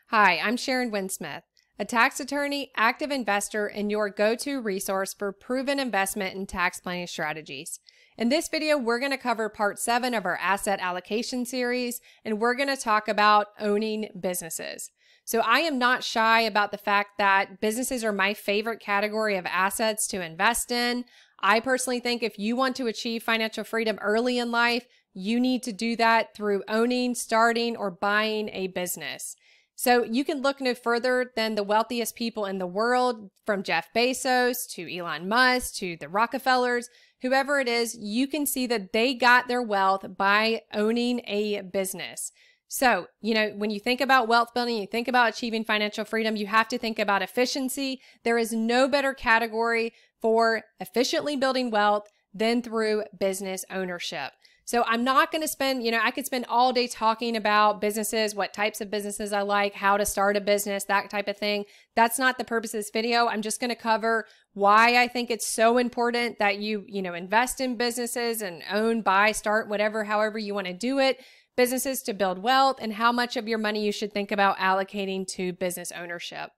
Hi, I'm Sharon Winsmith, a tax attorney, active investor, and your go-to resource for proven investment and tax planning strategies. In this video, we're going to cover part 7 of our asset allocation series, and we're going to talk about owning businesses. So I am not shy about the fact that businesses are my favorite category of assets to invest in. I personally think if you want to achieve financial freedom early in life, you need to do that through owning, starting, or buying a business. So you can look no further than the wealthiest people in the world, from Jeff Bezos to Elon Musk to the Rockefellers, whoever it is, you can see that they got their wealth by owning a business. So, when you think about wealth building, you think about achieving financial freedom, you have to think about efficiency. There is no better category for efficiently building wealth than through business ownership. So I'm not going to spend, I could spend all day talking about businesses, what types of businesses I like, how to start a business, that type of thing. That's not the purpose of this video. I'm just going to cover why I think it's so important that you invest in businesses and own, buy, start, whatever, however you want to do it, businesses to build wealth, and how much of your money you should think about allocating to business ownership.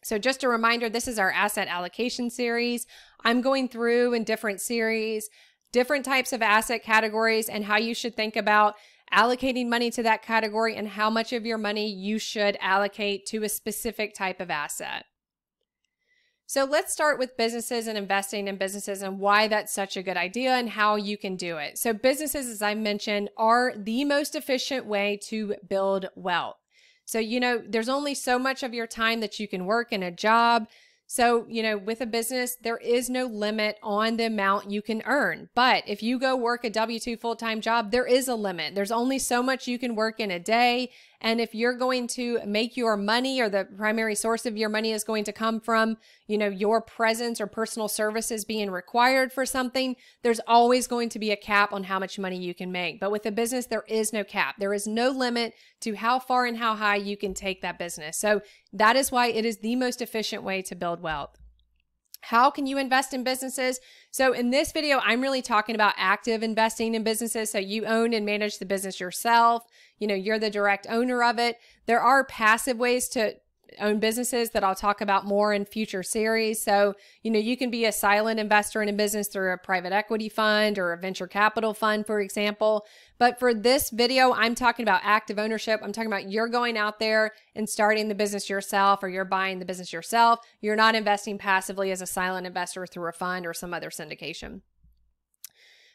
So just a reminder, this is our asset allocation series. I'm going through in different series different types of asset categories and how you should think about allocating money to that category and how much of your money you should allocate to a specific type of asset. So let's start with businesses and investing in businesses and why that's such a good idea and how you can do it. So businesses, as I mentioned, are the most efficient way to build wealth. So, there's only so much of your time that you can work in a job. So, with a business, there is no limit on the amount you can earn. But if you go work a W-2 full-time job, there is a limit. There's only so much you can work in a day. And if you're going to make your money, or the primary source of your money is going to come from, your presence or personal services being required for something, there's always going to be a cap on how much money you can make. But with a business, there is no cap. There is no limit to how far and how high you can take that business. So that is why it is the most efficient way to build wealth. How can you invest in businesses? So in this video, I'm really talking about active investing in businesses. So you own and manage the business yourself. You're the direct owner of it. There are passive ways to own businesses that I'll talk about more in future series. So, you can be a silent investor in a business through a private equity fund or a venture capital fund, for example. But for this video, I'm talking about active ownership. I'm talking about you're going out there and starting the business yourself, or you're buying the business yourself. You're not investing passively as a silent investor through a fund or some other syndication.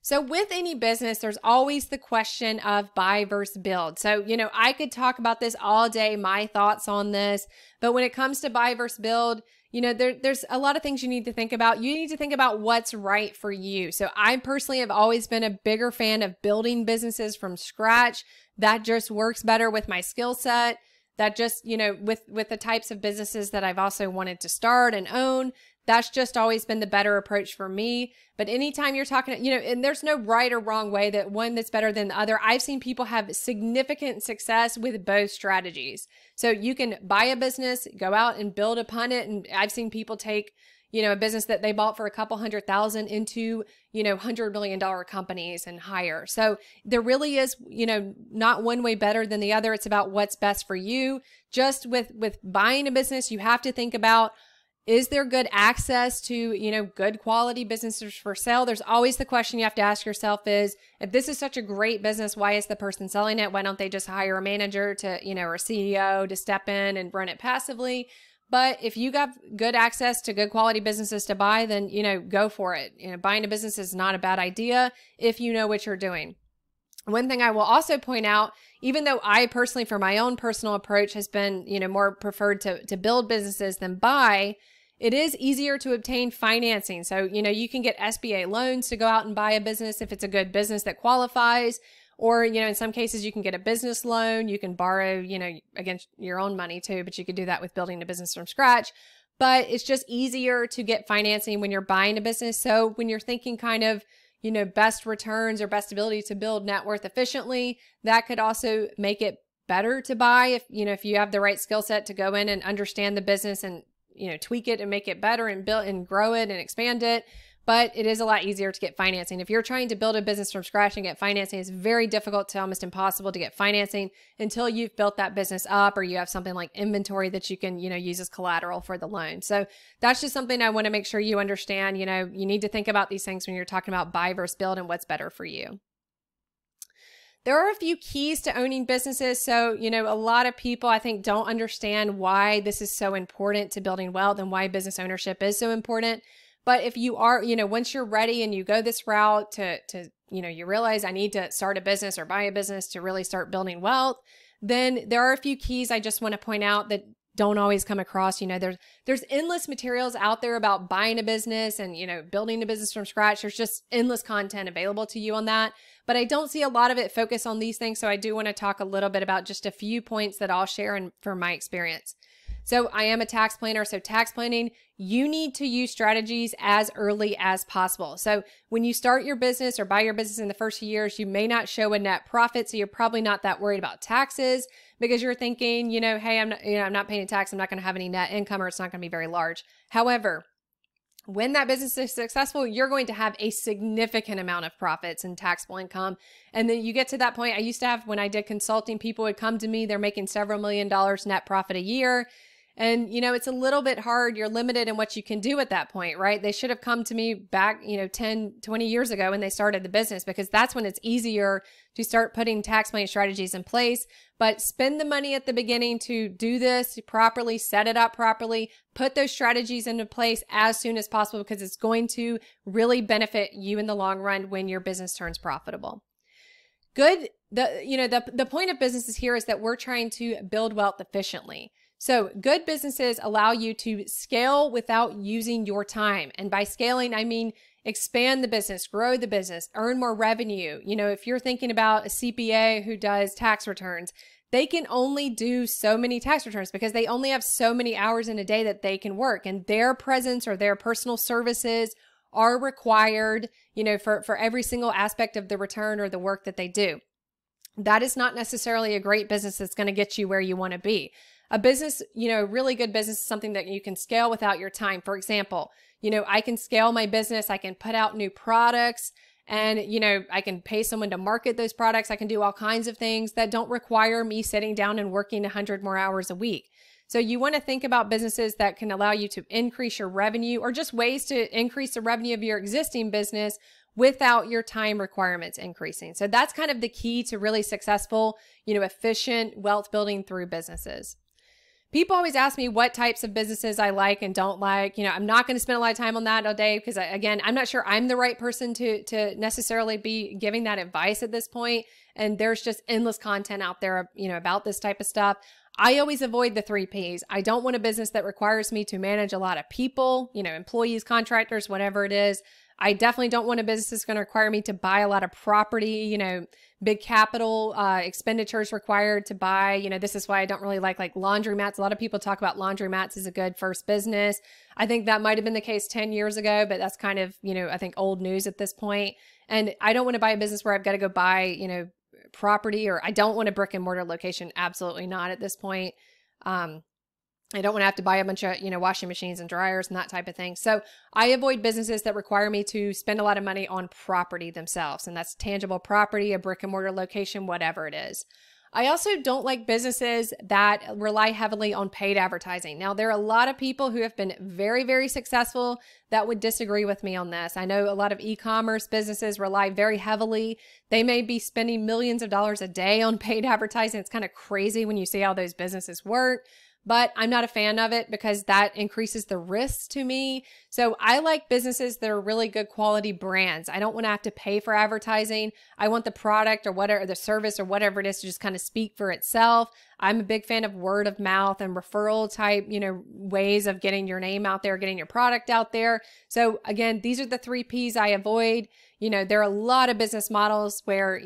So with any business, there's always the question of buy versus build. So, I could talk about this all day, my thoughts on this, but when it comes to buy versus build, there's a lot of things you need to think about. You need to think about what's right for you. So I personally have always been a bigger fan of building businesses from scratch. That just works better with my skill set. That just, with the types of businesses that I've also wanted to start and own, that's just always been the better approach for me. But anytime you're talking, and there's no right or wrong way, that one that's better than the other. I've seen people have significant success with both strategies. So you can buy a business, go out and build upon it. And I've seen people take, a business that they bought for a couple $100,000 into, $100 million companies and higher. So there really is, not one way better than the other. It's about what's best for you. Just with buying a business, you have to think about, is there good access to, good quality businesses for sale? There's always the question you have to ask yourself is, if this is such a great business, why is the person selling it? Why don't they just hire a manager to, or a CEO to step in and run it passively? But if you got good access to good quality businesses to buy, then, go for it. Buying a business is not a bad idea if you know what you're doing. One thing I will also point out, even though I personally, for my own personal approach, has been, more preferred to build businesses than buy, it is easier to obtain financing. So, you can get SBA loans to go out and buy a business if it's a good business that qualifies. Or, in some cases, you can get a business loan. You can borrow, against your own money too, but you could do that with building a business from scratch. But it's just easier to get financing when you're buying a business. So when you're thinking kind of, best returns or best ability to build net worth efficiently, that could also make it better to buy if you have the right skill set to go in and understand the business and tweak it and make it better and build and grow it and expand it. but it is a lot easier to get financing. If you're trying to build a business from scratch and get financing, it's very difficult to almost impossible to get financing until you've built that business up or you have something like inventory that you can, use as collateral for the loan. So that's just something I want to make sure you understand. You need to think about these things when you're talking about buy versus build and what's better for you. There are a few keys to owning businesses. So, a lot of people I think don't understand why this is so important to building wealth and why business ownership is so important. But if you are, once you're ready and you go this route to you realize I need to start a business or buy a business to really start building wealth, then there are a few keys I just want to point out that don't always come across. There's endless materials out there about buying a business and, building a business from scratch. There's just endless content available to you on that. But I don't see a lot of it focus on these things. So I do want to talk a little bit about just a few points that I'll share from my experience. So I am a tax planner. So tax planning, you need to use strategies as early as possible. So when you start your business or buy your business in the first few years, you may not show a net profit. So you're probably not that worried about taxes because you're thinking, hey, I'm not paying tax. I'm not going to have any net income or it's not going to be very large. However, when that business is successful, you're going to have a significant amount of profits and taxable income. And then you get to that point. I used to have, when I did consulting, people would come to me, they're making several $1 million net profit a year. And, it's a little bit hard. You're limited in what you can do at that point, right? They should have come to me back, 10, 20 years ago when they started the business, because that's when it's easier to start putting tax planning strategies in place. But spend the money at the beginning to do this properly, set it up properly, put those strategies into place as soon as possible, because it's going to really benefit you in the long run when your business turns profitable. The point of businesses here is that we're trying to build wealth efficiently. So good businesses allow you to scale without using your time. And by scaling, I mean expand the business, grow the business, earn more revenue. If you're thinking about a CPA who does tax returns, they can only do so many tax returns because they only have so many hours in a day that they can work, and their presence or their personal services are required, for every single aspect of the return or the work that they do. That is not necessarily a great business that's going to get you where you want to be. A business, a really good business is something that you can scale without your time. For example, I can scale my business. I can put out new products and, I can pay someone to market those products. I can do all kinds of things that don't require me sitting down and working 100 more hours a week. So you want to think about businesses that can allow you to increase your revenue or just ways to increase the revenue of your existing business without your time requirements increasing. So that's kind of the key to really successful, efficient wealth building through businesses. People always ask me what types of businesses I like and don't like. I'm not going to spend a lot of time on that all day because, again, I'm not sure I'm the right person to necessarily be giving that advice at this point. And there's just endless content out there, about this type of stuff. I always avoid the 3 Ps. I don't want a business that requires me to manage a lot of people, employees, contractors, whatever it is. I definitely don't want a business that's going to require me to buy a lot of property, big capital expenditures required to buy. This is why I don't really like laundromats. A lot of people talk about laundromats as a good first business. I think that might have been the case 10 years ago, but that's kind of, I think old news at this point. And I don't want to buy a business where I've got to go buy, property, or I don't want a brick and mortar location. Absolutely not at this point. I don't want to have to buy a bunch of, washing machines and dryers and that type of thing. So I avoid businesses that require me to spend a lot of money on property themselves. And that's tangible property, a brick and mortar location, whatever it is. I also don't like businesses that rely heavily on paid advertising. Now, there are a lot of people who have been very, very successful that would disagree with me on this. I know a lot of e-commerce businesses rely very heavily. They may be spending millions of dollars a day on paid advertising. It's kind of crazy when you see how those businesses work. But I'm not a fan of it because that increases the risks to me. So I like businesses that are really good quality brands. I don't want to have to pay for advertising. I want the product or whatever, the service or whatever it is to just kind of speak for itself. I'm a big fan of word of mouth and referral type, ways of getting your name out there, getting your product out there. So again, these are the 3 Ps I avoid. There are a lot of business models where,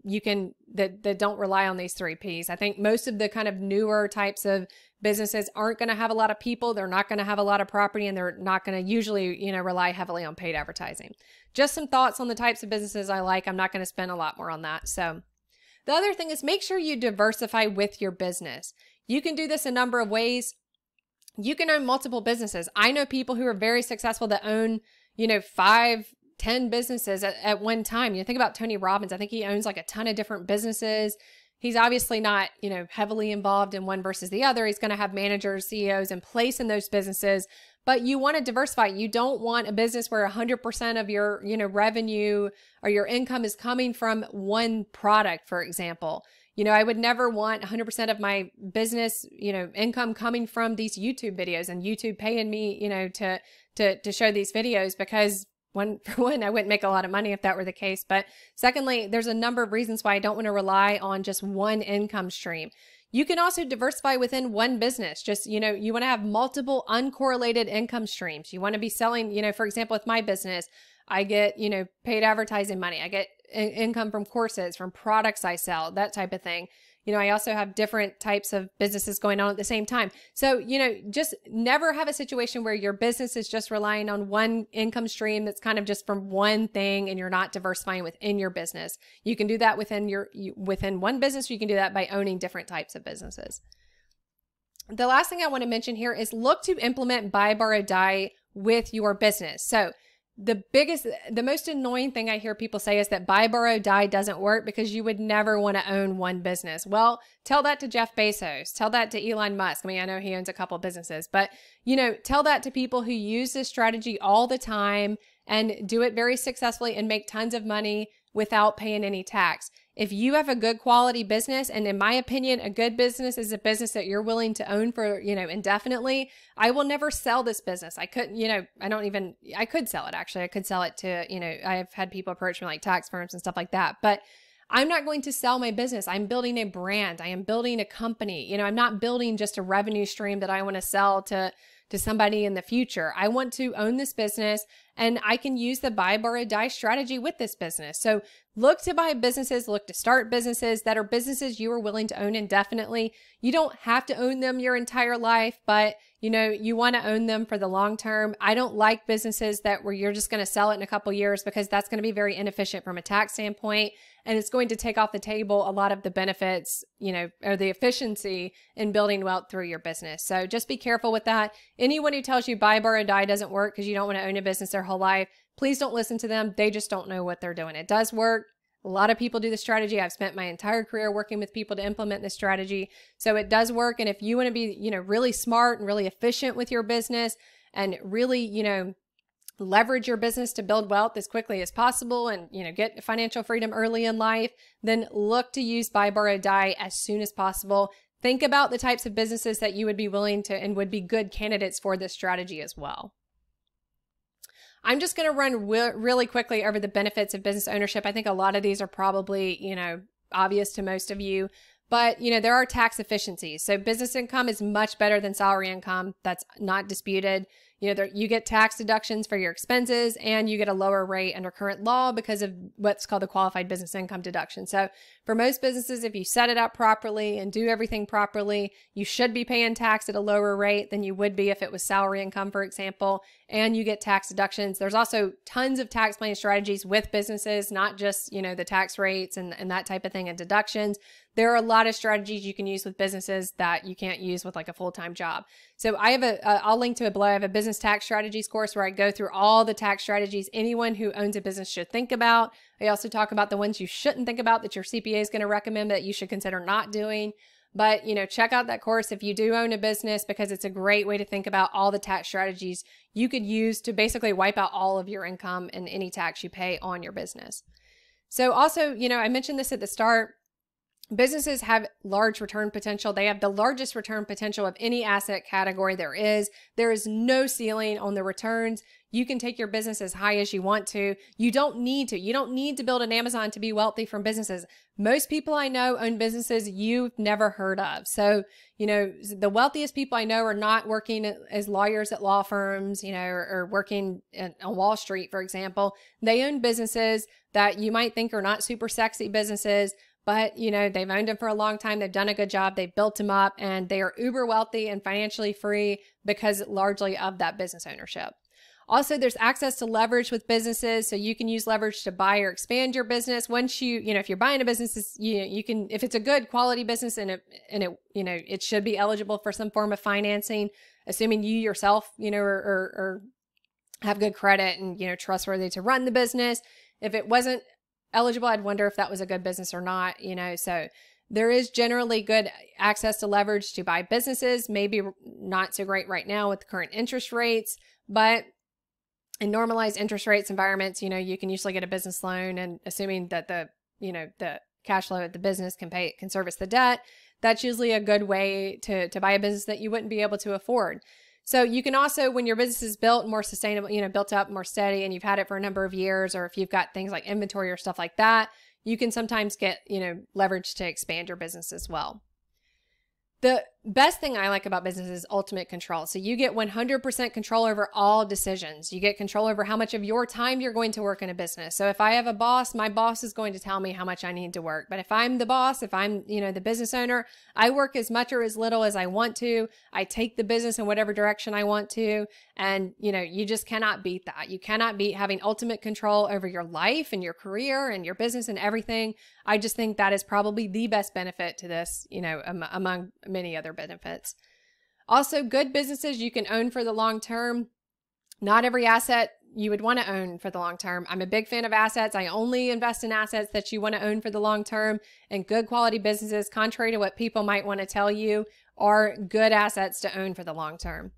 you can, that don't rely on these 3 Ps. I think most of the kind of newer types of businesses aren't going to have a lot of people. They're not going to have a lot of property, and they're not going to usually, rely heavily on paid advertising. Just some thoughts on the types of businesses I like. I'm not going to spend a lot more on that. So the other thing is make sure you diversify with your business. You can do this a number of ways. You can own multiple businesses. I know people who are very successful that own, 5, 10 businesses at one time. Think about Tony Robbins. I think he owns like a ton of different businesses. He's obviously not, heavily involved in one versus the other. He's going to have managers, CEOs in place in those businesses, but you want to diversify. You don't want a business where 100% of your, revenue or your income is coming from one product, for example. I would never want 100% of my business, income coming from these YouTube videos and YouTube paying me, to show these videos, because for one, I wouldn't make a lot of money if that were the case. But secondly, there's a number of reasons why I don't want to rely on just one income stream. You can also diversify within one business. Just, you want to have multiple uncorrelated income streams. You want to be selling, for example, with my business, I get, paid advertising money. I get income from courses, from products I sell, that type of thing. I also have different types of businesses going on at the same time. So, just never have a situation where your business is just relying on one income stream that's kind of just from one thing and you're not diversifying within your business. You can do that within one business. You can do that by owning different types of businesses. The last thing I want to mention here is look to implement buy, borrow, die with your business. So the most annoying thing I hear people say is that buy, borrow, die doesn't work because you would never want to own one business. Well, tell that to Jeff Bezos. Tell that to Elon Musk. I mean, I know he owns a couple businesses, but tell that to people who use this strategy all the time and do it very successfully and make tons of money without paying any tax. If you have a good quality business, and in my opinion, a good business is a business that you're willing to own for, indefinitely, I will never sell this business. I couldn't, I could sell it actually. I could sell it to, I've had people approach me like tax firms and stuff like that, but I'm not going to sell my business. I'm building a brand. I am building a company. I'm not building just a revenue stream that I want to sell to somebody in the future. I want to own this business, and I can use the buy, borrow, die strategy with this business. So look to buy businesses, look to start businesses that are businesses you are willing to own indefinitely. You don't have to own them your entire life, but you want to own them for the long term. I don't like businesses where you're just going to sell it in a couple years, because that's going to be very inefficient from a tax standpoint. And it's going to take off the table a lot of the benefits, or the efficiency in building wealth through your business. So just be careful with that. Anyone who tells you buy, borrow, die doesn't work because you don't want to own a business their whole life, please don't listen to them. They just don't know what they're doing. It does work. A lot of people do the strategy. I've spent my entire career working with people to implement this strategy. So it does work. And if you want to be, really smart and really efficient with your business and really, leverage your business to build wealth as quickly as possible and, get financial freedom early in life, then look to use buy, borrow, die as soon as possible. Think about the types of businesses that you would be willing to and would be good candidates for this strategy as well. I'm just going to run really quickly over the benefits of business ownership. I think a lot of these are probably, obvious to most of you, but, there are tax efficiencies. So business income is much better than salary income. That's not disputed. You get tax deductions for your expenses, and you get a lower rate under current law because of what's called the qualified business income deduction. So for most businesses, if you set it up properly and do everything properly, you should be paying tax at a lower rate than you would be if it was salary income, for example, and you get tax deductions. There's also tons of tax planning strategies with businesses, not just, the tax rates and that type of thing and deductions. There are a lot of strategies you can use with businesses that you can't use with like a full-time job. So I have I'll link to it below. I have a business tax strategies course where I go through all the tax strategies anyone who owns a business should think about. I also talk about the ones you shouldn't think about that your CPA is going to recommend that you should consider not doing. But, check out that course if you do own a business, because it's a great way to think about all the tax strategies you could use to basically wipe out all of your income and any tax you pay on your business. So also, I mentioned this at the start. Businesses have large return potential. They have the largest return potential of any asset category there is. There is no ceiling on the returns. You can take your business as high as you want to. You don't need to. You don't need to build an Amazon to be wealthy from businesses. Most people I know own businesses you've never heard of. So, the wealthiest people I know are not working as lawyers at law firms, or working on Wall Street, for example. They own businesses that you might think are not super sexy businesses, but, they've owned them for a long time. They've done a good job. They've built them up, and they are uber wealthy and financially free because largely of that business ownership. Also, there's access to leverage with businesses. So you can use leverage to buy or expand your business. Once if you're buying a business, you can, if it's a good quality business and it should be eligible for some form of financing, assuming you yourself, are have good credit and, trustworthy to run the business. If it wasn't eligible, I'd wonder if that was a good business or not, so there is generally good access to leverage to buy businesses, maybe not so great right now with the current interest rates, but in normalized interest rates environments, you can usually get a business loan, and assuming that the cash flow of the business can service the debt, that's usually a good way to buy a business that you wouldn't be able to afford. So you can also, when your business is built more sustainable, built up more steady, and you've had it for a number of years, or if you've got things like inventory or stuff like that, you can sometimes get, leverage to expand your business as well. The best thing I like about business is ultimate control. So you get 100% control over all decisions. You get control over how much of your time you're going to work in a business. So if I have a boss, my boss is going to tell me how much I need to work. But if I'm the boss, if I'm, the business owner, I work as much or as little as I want to. I take the business in whatever direction I want to. And, you just cannot beat that. You cannot beat having ultimate control over your life and your career and your business and everything. I just think that is probably the best benefit to this, among many other benefits. Also, good businesses you can own for the long term. Not every asset you would want to own for the long term. I'm a big fan of assets. I only invest in assets that you want to own for the long term, and good quality businesses, contrary to what people might want to tell you, are good assets to own for the long term.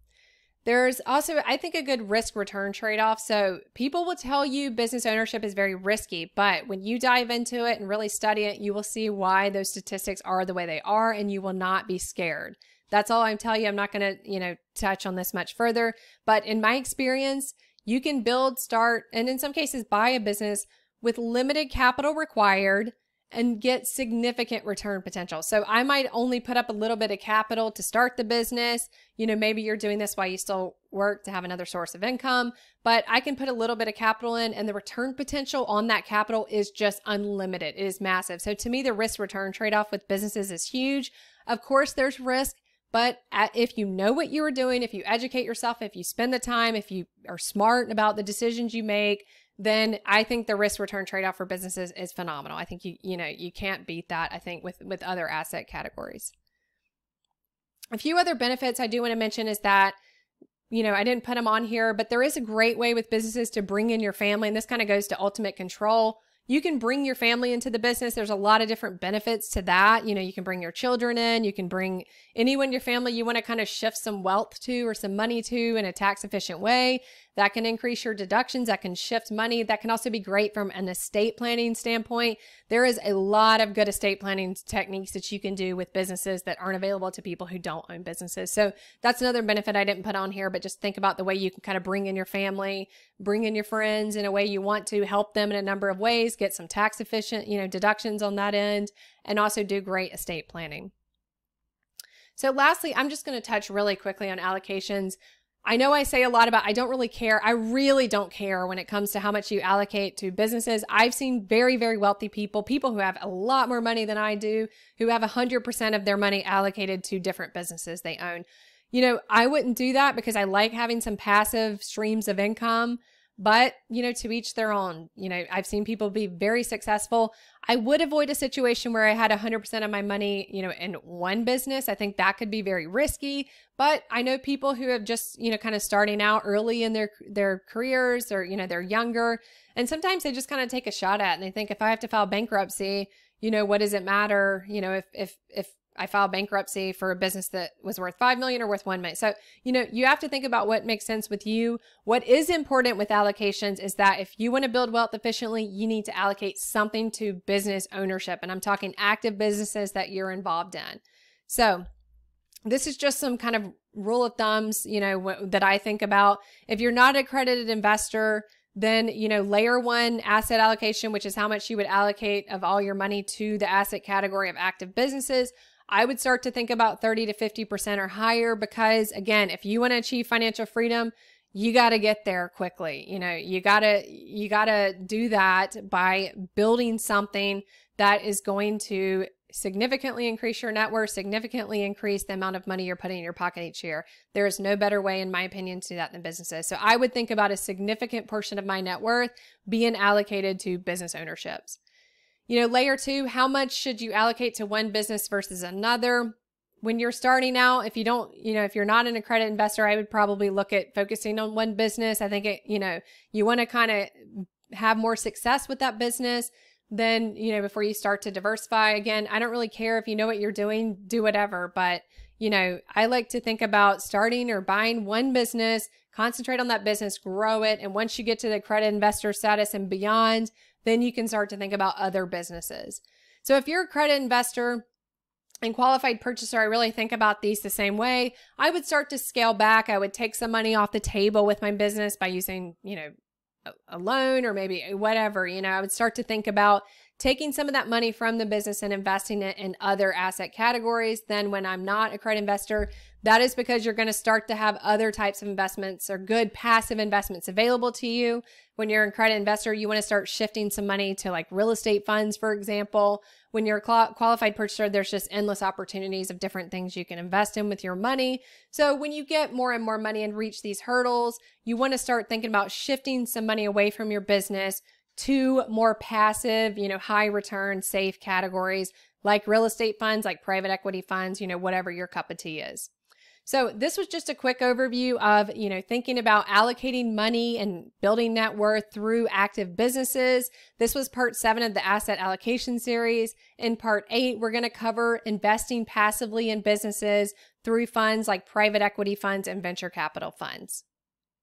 There's also, I think, a good risk return trade-off. So people will tell you business ownership is very risky, but when you dive into it and really study it, you will see why those statistics are the way they are, and you will not be scared. That's all I'm telling you. I'm not going to, touch on this much further, but in my experience, you can build, start, and in some cases buy a business with limited capital required and get significant return potential. So I might only put up a little bit of capital to start the business. Maybe you're doing this while you still work to have another source of income, but I can put a little bit of capital in, and the return potential on that capital is just unlimited. It is massive. So to me, the risk return trade-off with businesses is huge. Of course, there's risk, but if you know what you are doing, if you educate yourself, if you spend the time, if you are smart about the decisions you make, then I think the risk return trade-off for businesses is phenomenal. I think you can't beat that, I think, with other asset categories. A few other benefits I do want to mention is that, I didn't put them on here, but there is a great way with businesses to bring in your family, and this kind of goes to ultimate control. You can bring your family into the business. There's a lot of different benefits to that. You can bring your children in. You can bring anyone in your family you want to kind of shift some wealth to or some money to in a tax efficient way. That can increase your deductions. That can shift money. That can also be great from an estate planning standpoint. There is a lot of good estate planning techniques that you can do with businesses that aren't available to people who don't own businesses. So that's another benefit I didn't put on here, but just think about the way you can kind of bring in your family, bring in your friends in a way you want to, help them in a number of ways, get some tax efficient, deductions on that end, and also do great estate planning. So lastly, I'm just going to touch really quickly on allocations. I know I say a lot about, I don't really care. I really don't care when it comes to how much you allocate to businesses. I've seen very, very wealthy people who have a lot more money than I do, who have 100% of their money allocated to different businesses they own. I wouldn't do that because I like having some passive streams of income, but, to each their own. I've seen people be very successful. I would avoid a situation where I had 100% of my money, in one business. I think that could be very risky, but I know people who have just, kind of starting out early in their careers, or, they're younger, and sometimes they just kind of take a shot at it, and they think, if I have to file bankruptcy, what does it matter? If I file bankruptcy for a business that was worth $5 million or worth $1 million. So, you have to think about what makes sense with you. What is important with allocations is that if you want to build wealth efficiently, you need to allocate something to business ownership. And I'm talking active businesses that you're involved in. So this is just some kind of rule of thumbs, that I think about. If you're not an accredited investor, then, layer one asset allocation, which is how much you would allocate of all your money to the asset category of active businesses. I would start to think about 30 to 50% or higher, because again, if you want to achieve financial freedom, you got to get there quickly. You got to do that by building something that is going to significantly increase your net worth, significantly increase the amount of money you're putting in your pocket each year. There is no better way, in my opinion, to do that than businesses. So I would think about a significant portion of my net worth being allocated to business ownerships. Layer two, how much should you allocate to one business versus another? when you're starting out, if you don't, if you're not an accredited investor, I would probably look at focusing on one business. I think you want to kind of have more success with that business than, before you start to diversify. Again, I don't really care if you know what you're doing, do whatever. But, I like to think about starting or buying one business, concentrate on that business, grow it. And once you get to the accredited investor status and beyond, then you can start to think about other businesses. So if you're a accredited investor and qualified purchaser, I really think about these the same way. I would start to scale back. I would take some money off the table with my business by using, a loan or maybe whatever. I would start to think about taking some of that money from the business and investing it in other asset categories. Then when I'm not a accredited investor, that is because you're going to start to have other types of investments or good passive investments available to you. When you're an accredited investor, you want to start shifting some money to like real estate funds, for example. When you're a qualified purchaser, there's just endless opportunities of different things you can invest in with your money. So when you get more and more money and reach these hurdles, you want to start thinking about shifting some money away from your business to more passive, high return, safe categories like real estate funds, like private equity funds, whatever your cup of tea is. So this was just a quick overview of, thinking about allocating money and building net worth through active businesses. This was part 7 of the asset allocation series. In part 8, we're going to cover investing passively in businesses through funds like private equity funds and venture capital funds.